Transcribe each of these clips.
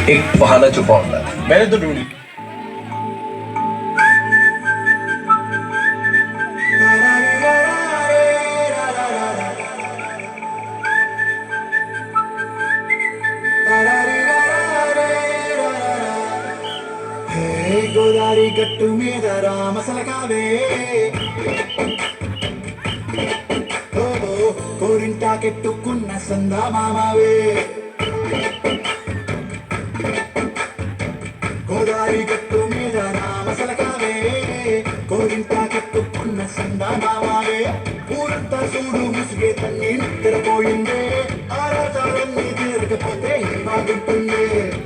एक बहाना छुपा होता है, मैंने तो ढूंढ గోదారి గట్టు మీద రామసలకావే కోరింటాకెట్టుకున్న సందా మామావే గోదారి గట్టు మీద రామసలకావే కోరింటాకెట్టుకున్న సందా మామావే ఊరంతా చూడు ముసిగే తల్లి నిద్రపోయిందే ఆరాచారాన్ని తీరకపోతే బాగుంటుందే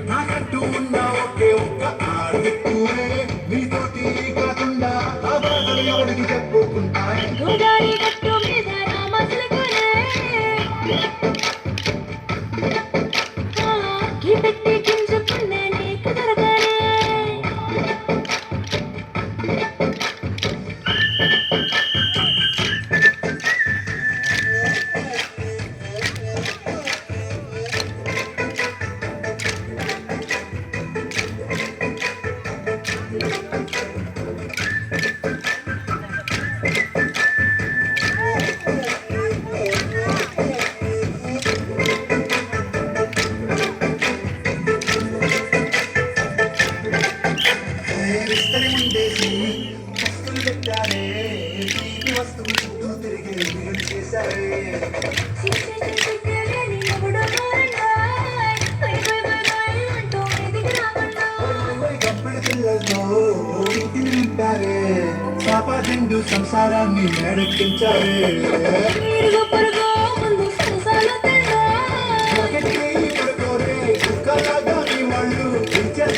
నాకట్టు ఉన్న ఒకే ఒక్క ఆడదిక్కువే నీతోటి కాకుండా ఆ బాధలు ఎవరికి చెప్పుకుంటాయి గోదారి గట్టు మీద రామసలకావే పెట్టి గింజుకున్న నీకు దొరకనే పాపదిండు సంసారాన్ని నడిపించారే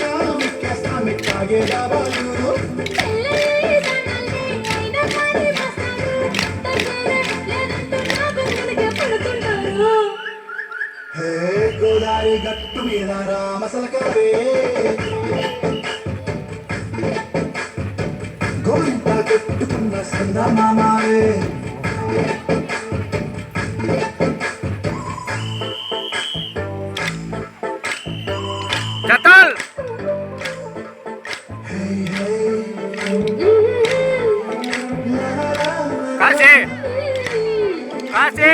వాళ్ళు మిక్కేస్తామిట్టాగే రావాలు గోదారి గట్టు మీద రామసలకావే గోరింట కట్టుకున్న సందా మామావే చతల్ కాశీ కాశీ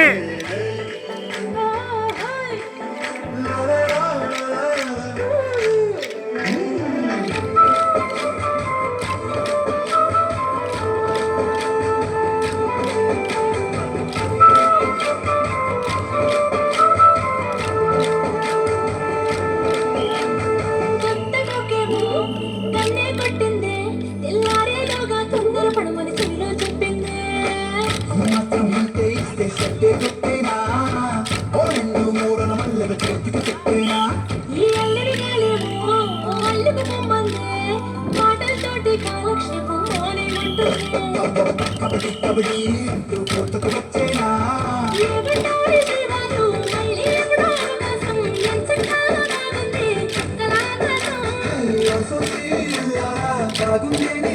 బాగుంది